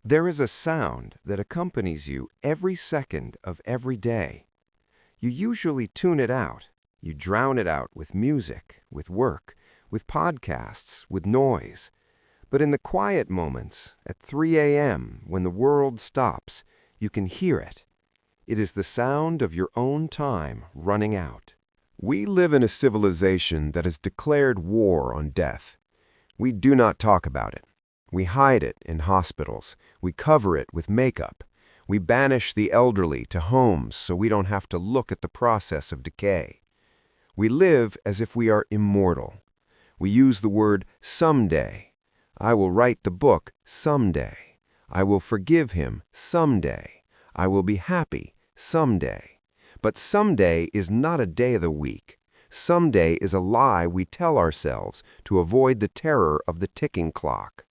There is a sound that accompanies you every second of every day. You usually tune it out. You drown it out with music, with work, with podcasts, with noise. But in the quiet moments, at 3 a.m., when the world stops, you can hear it. It is the sound of your own time running out. We live in a civilization that has declared war on death. We do not talk about it. We hide it in hospitals. We cover it with makeup. We banish the elderly to homes so we don't have to look at the process of decay. We live as if we are immortal. We use the word someday. I will write the book someday. I will forgive him someday. I will be happy someday. But someday is not a day of the week. Someday is a lie we tell ourselves to avoid the terror of the ticking clock.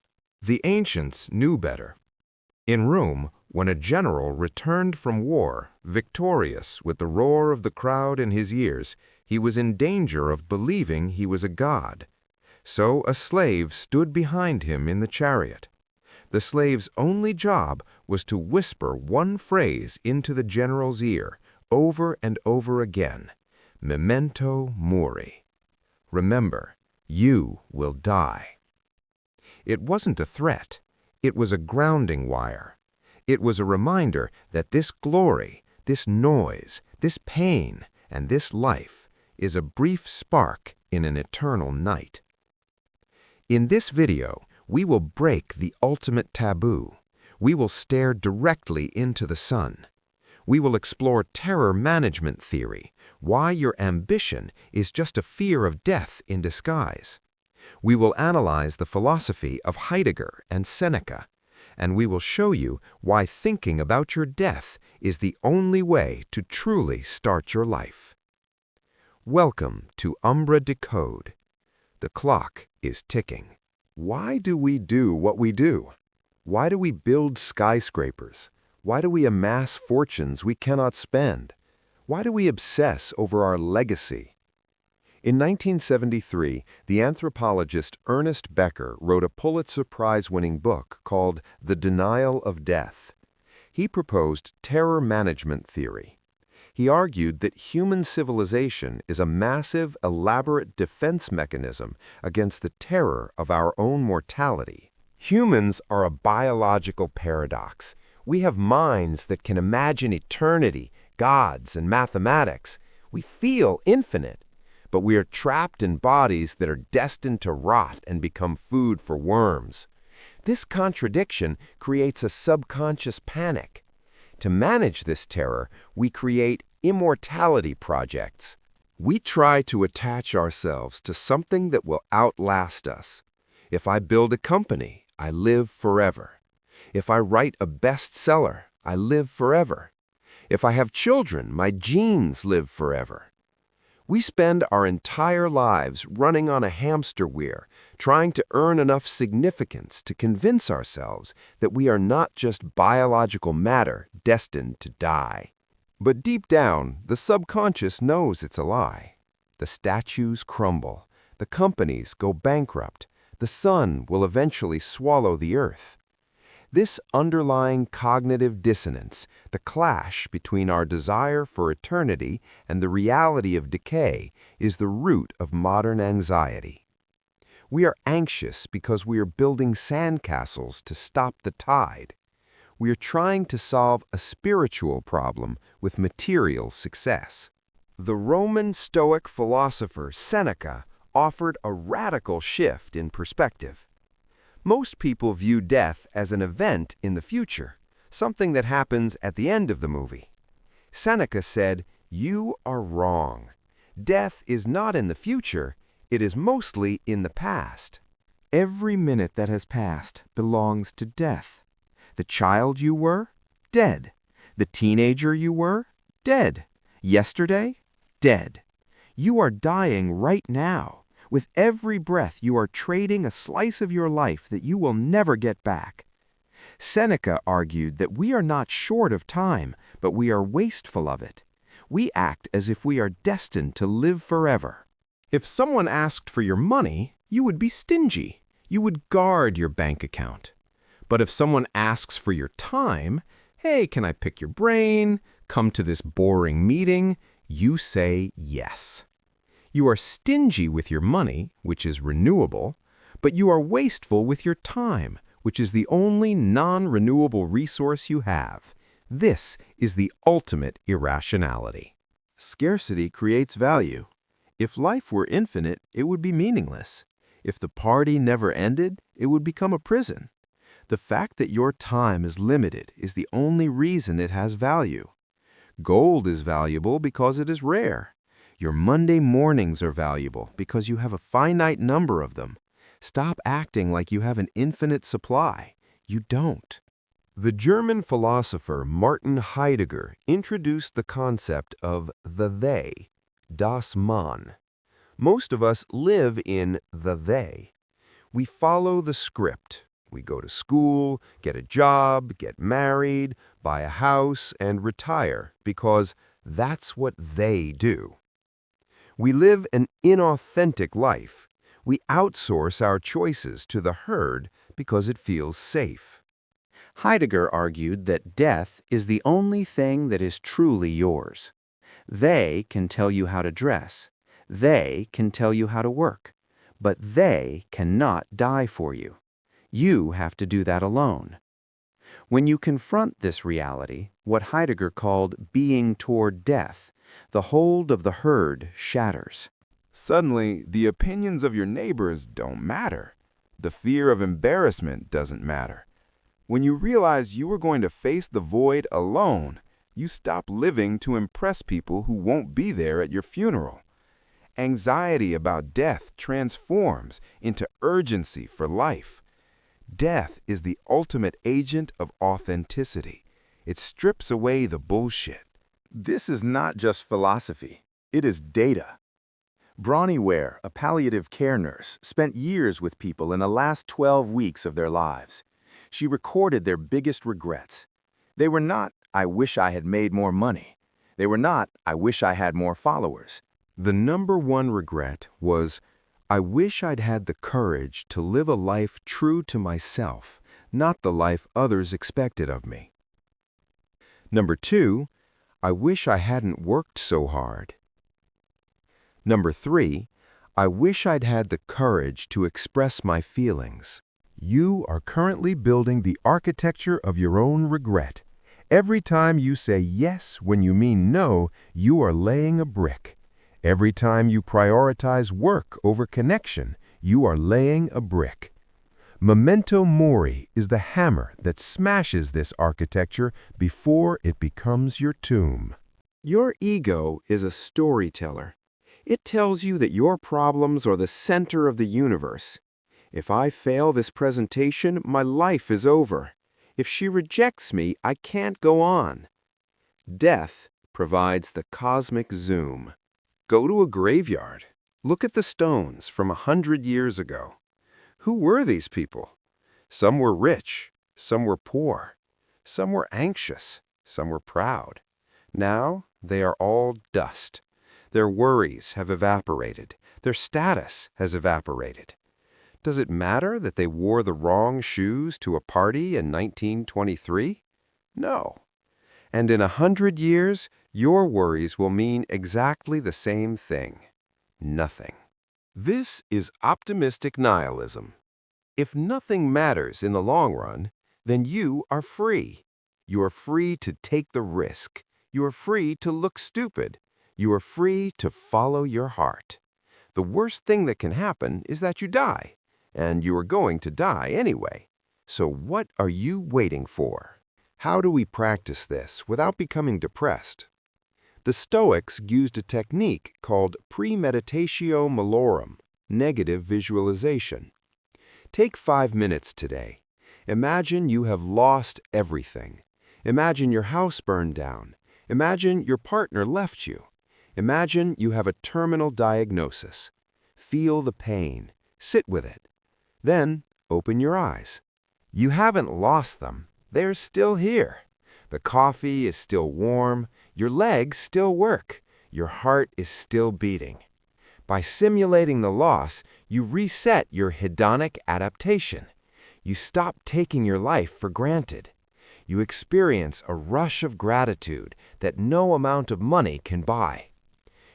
The ancients knew better. In Rome, when a general returned from war, victorious with the roar of the crowd in his ears, he was in danger of believing he was a god. So a slave stood behind him in the chariot. The slave's only job was to whisper one phrase into the general's ear, over and over again, Memento Mori. Remember, you will die. It wasn't a threat. It was a grounding wire. It was a reminder that this glory, this noise, this pain, and this life is a brief spark in an eternal night. In this video, we will break the ultimate taboo. We will stare directly into the sun. We will explore terror management theory, why your ambition is just a fear of death in disguise. We will analyze the philosophy of Heidegger and Seneca, and we will show you why thinking about your death is the only way to truly start your life. Welcome to Umbra Decode. The clock is ticking. Why do we do what we do? Why do we build skyscrapers? Why do we amass fortunes we cannot spend? Why do we obsess over our legacy? In 1973, the anthropologist Ernest Becker wrote a Pulitzer Prize-winning book called The Denial of Death. He proposed terror management theory. He argued that human civilization is a massive, elaborate defense mechanism against the terror of our own mortality. Humans are a biological paradox. We have minds that can imagine eternity, gods, and mathematics. We feel infinite. But we are trapped in bodies that are destined to rot and become food for worms. This contradiction creates a subconscious panic. To manage this terror, we create immortality projects. We try to attach ourselves to something that will outlast us. If I build a company, I live forever. If I write a bestseller, I live forever. If I have children, my genes live forever. We spend our entire lives running on a hamster wheel, trying to earn enough significance to convince ourselves that we are not just biological matter destined to die. But deep down, the subconscious knows it's a lie. The statues crumble. The companies go bankrupt. The sun will eventually swallow the earth. This underlying cognitive dissonance, the clash between our desire for eternity and the reality of decay, is the root of modern anxiety. We are anxious because we are building sandcastles to stop the tide. We are trying to solve a spiritual problem with material success. The Roman Stoic philosopher Seneca offered a radical shift in perspective. Most people view death as an event in the future, something that happens at the end of the movie. Seneca said, "You are wrong. Death is not in the future, it is mostly in the past. Every minute that has passed belongs to death. The child you were, dead. The teenager you were, dead. Yesterday, dead. You are dying right now. With every breath, you are trading a slice of your life that you will never get back." Seneca argued that we are not short of time, but we are wasteful of it. We act as if we are destined to live forever. If someone asked for your money, you would be stingy. You would guard your bank account. But if someone asks for your time, hey, can I pick your brain? Come to this boring meeting, you say yes. You are stingy with your money, which is renewable, but you are wasteful with your time, which is the only non-renewable resource you have. This is the ultimate irrationality. Scarcity creates value. If life were infinite, it would be meaningless. If the party never ended, it would become a prison. The fact that your time is limited is the only reason it has value. Gold is valuable because it is rare. Your Monday mornings are valuable because you have a finite number of them. Stop acting like you have an infinite supply. You don't. The German philosopher Martin Heidegger introduced the concept of the they, das Man. Most of us live in the they. We follow the script. We go to school, get a job, get married, buy a house, and retire because that's what they do. We live an inauthentic life. We outsource our choices to the herd because it feels safe. Heidegger argued that death is the only thing that is truly yours. They can tell you how to dress. They can tell you how to work. But they cannot die for you. You have to do that alone. When you confront this reality, what Heidegger called being toward death, the hold of the herd shatters. Suddenly, the opinions of your neighbors don't matter. The fear of embarrassment doesn't matter. When you realize you are going to face the void alone, you stop living to impress people who won't be there at your funeral. Anxiety about death transforms into urgency for life. Death is the ultimate agent of authenticity. It strips away the bullshit. This is not just philosophy. It is data. Bronnie Ware, a palliative care nurse, spent years with people in the last 12 weeks of their lives. She recorded their biggest regrets. They were not, "I wish I had made more money." They were not, "I wish I had more followers." The number one regret was, I wish I'd had the courage to live a life true to myself, not the life others expected of me. Number two, I wish I hadn't worked so hard. Number three, I wish I'd had the courage to express my feelings. You are currently building the architecture of your own regret. Every time you say yes when you mean no, you are laying a brick. Every time you prioritize work over connection, you are laying a brick. Memento Mori is the hammer that smashes this architecture before it becomes your tomb. Your ego is a storyteller. It tells you that your problems are the center of the universe. If I fail this presentation, my life is over. If she rejects me, I can't go on. Death provides the cosmic zoom. Go to a graveyard. Look at the stones from 100 years ago. Who were these people? Some were rich, some were poor, some were anxious, some were proud. Now they are all dust. Their worries have evaporated. Their status has evaporated. Does it matter that they wore the wrong shoes to a party in 1923? No. And in 100 years, your worries will mean exactly the same thing. Nothing. This is optimistic nihilism. If nothing matters in the long run, then you are free. You are free to take the risk. You are free to look stupid. You are free to follow your heart. The worst thing that can happen is that you die, and you are going to die anyway. So what are you waiting for? How do we practice this without becoming depressed? The Stoics used a technique called premeditatio malorum, negative visualization. Take 5 minutes today. Imagine you have lost everything. Imagine your house burned down. Imagine your partner left you. Imagine you have a terminal diagnosis. Feel the pain. Sit with it. Then open your eyes. You haven't lost them. They're still here. The coffee is still warm. Your legs still work. Your heart is still beating. By simulating the loss, you reset your hedonic adaptation. You stop taking your life for granted. You experience a rush of gratitude that no amount of money can buy.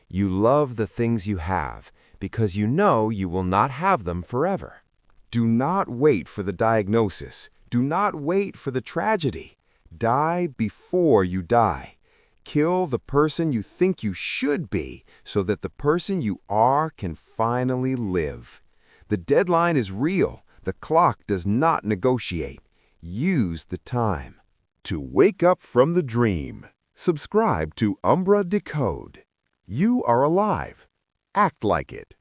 You love the things you have because you know you will not have them forever. Do not wait for the diagnosis. Do not wait for the tragedy. Die before you die. Kill the person you think you should be so that the person you are can finally live. The deadline is real. The clock does not negotiate. Use the time. To wake up from the dream, subscribe to Umbra Decode. You are alive. Act like it.